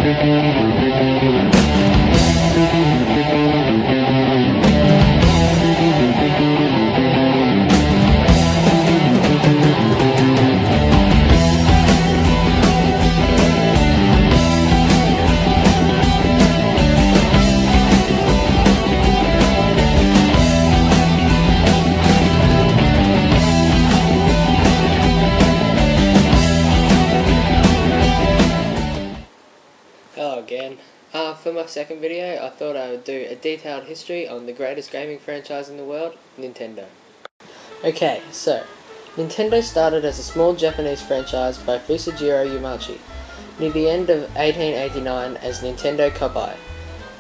Hello again. For my second video, I thought I would do a detailed history on the greatest gaming franchise in the world, Nintendo. Okay, so, Nintendo started as a small Japanese franchise by Fusajiro Yamauchi, near the end of 1889 as Nintendo Kobai.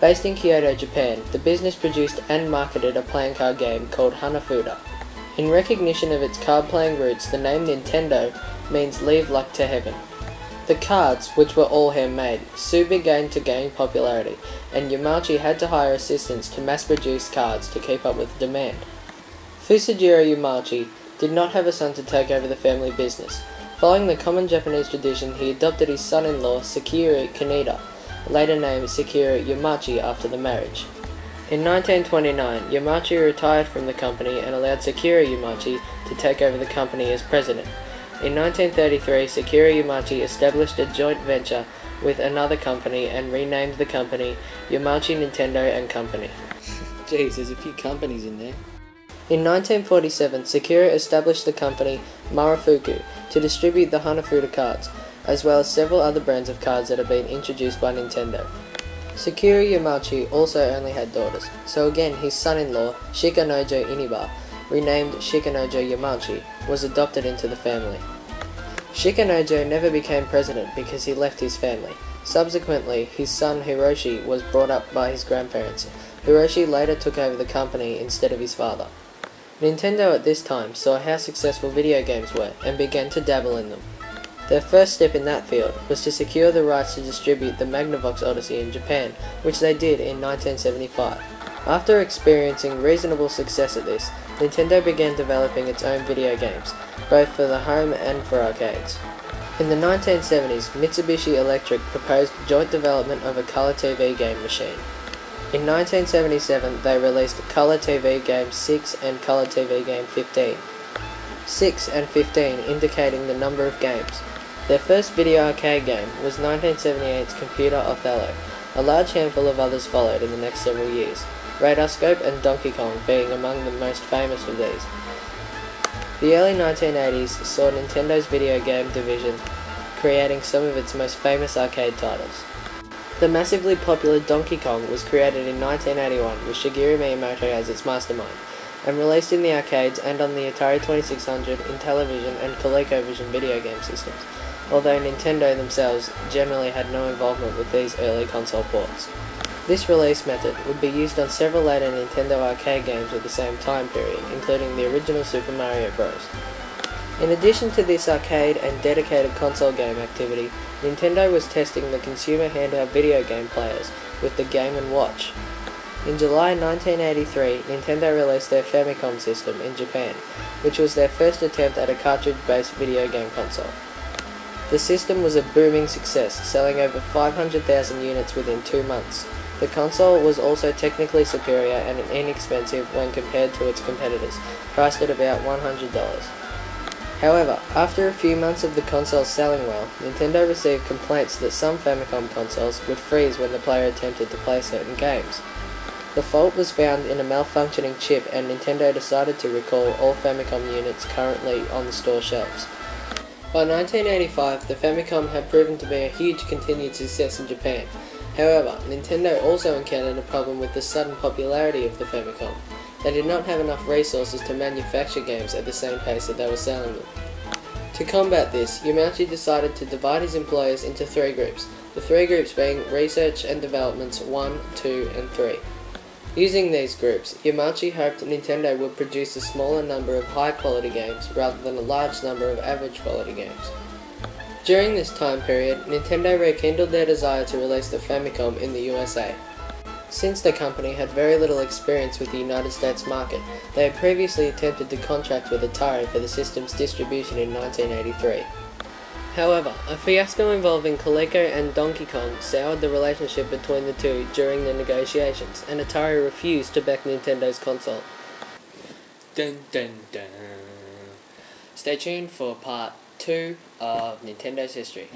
Based in Kyoto, Japan, the business produced and marketed a playing card game called Hanafuda. In recognition of its card-playing roots, the name Nintendo means leave luck to heaven. The cards, which were all handmade, soon began to gain popularity, and Yamauchi had to hire assistants to mass-produce cards to keep up with the demand. Fusajiro Yamauchi did not have a son to take over the family business. Following the common Japanese tradition, he adopted his son-in-law Sekiro Kaneda, later named Sekiro Yamauchi after the marriage. In 1929, Yamauchi retired from the company and allowed Sekiro Yamauchi to take over the company as president. In 1933, Sekiro Yamauchi established a joint venture with another company and renamed the company Yamauchi Nintendo & Company. Jeez, there's a few companies in there. In 1947, Sekiro established the company Marufuku to distribute the Hanafuda cards, as well as several other brands of cards that have been introduced by Nintendo. Sekiro Yamauchi also only had daughters, so again his son-in-law, Shikanojo Iniba, renamed Shikanojo Yamauchi, was adopted into the family. Shikanojo never became president because he left his family. Subsequently, his son Hiroshi was brought up by his grandparents. Hiroshi later took over the company instead of his father. Nintendo at this time saw how successful video games were and began to dabble in them. Their first step in that field was to secure the rights to distribute the Magnavox Odyssey in Japan, which they did in 1975. After experiencing reasonable success at this, Nintendo began developing its own video games, both for the home and for arcades. In the 1970s, Mitsubishi Electric proposed joint development of a color TV game machine. In 1977, they released Color TV Game 6 and Color TV Game 15. 6 and 15 indicating the number of games. Their first video arcade game was 1978's Computer Othello. A large handful of others followed in the next several years, Radarscope and Donkey Kong being among the most famous of these. The early 1980s saw Nintendo's video game division creating some of its most famous arcade titles. The massively popular Donkey Kong was created in 1981 with Shigeru Miyamoto as its mastermind, and released in the arcades and on the Atari 2600, Intellivision and ColecoVision video game systems, although Nintendo themselves generally had no involvement with these early console ports. This release method would be used on several later Nintendo arcade games of the same time period, including the original Super Mario Bros. In addition to this arcade and dedicated console game activity, Nintendo was testing the consumer handheld video game players with the Game & Watch. In July 1983, Nintendo released their Famicom system in Japan, which was their first attempt at a cartridge-based video game console. The system was a booming success, selling over 500,000 units within 2 months. The console was also technically superior and inexpensive when compared to its competitors, priced at about $100. However, after a few months of the console selling well, Nintendo received complaints that some Famicom consoles would freeze when the player attempted to play certain games. The fault was found in a malfunctioning chip, and Nintendo decided to recall all Famicom units currently on the store shelves. By 1985, the Famicom had proven to be a huge continued success in Japan. However, Nintendo also encountered a problem with the sudden popularity of the Famicom. They did not have enough resources to manufacture games at the same pace that they were selling them. To combat this, Yamauchi decided to divide his employees into 3 groups, the 3 groups being Research and Developments 1, 2, and 3. Using these groups, Yamauchi hoped Nintendo would produce a smaller number of high-quality games rather than a large number of average-quality games. During this time period, Nintendo rekindled their desire to release the Famicom in the USA. Since the company had very little experience with the United States market, they had previously attempted to contract with Atari for the system's distribution in 1983. However, a fiasco involving Coleco and Donkey Kong soured the relationship between the two during the negotiations, and Atari refused to back Nintendo's console. Dun dun dun. Stay tuned for part 2 of Nintendo's history.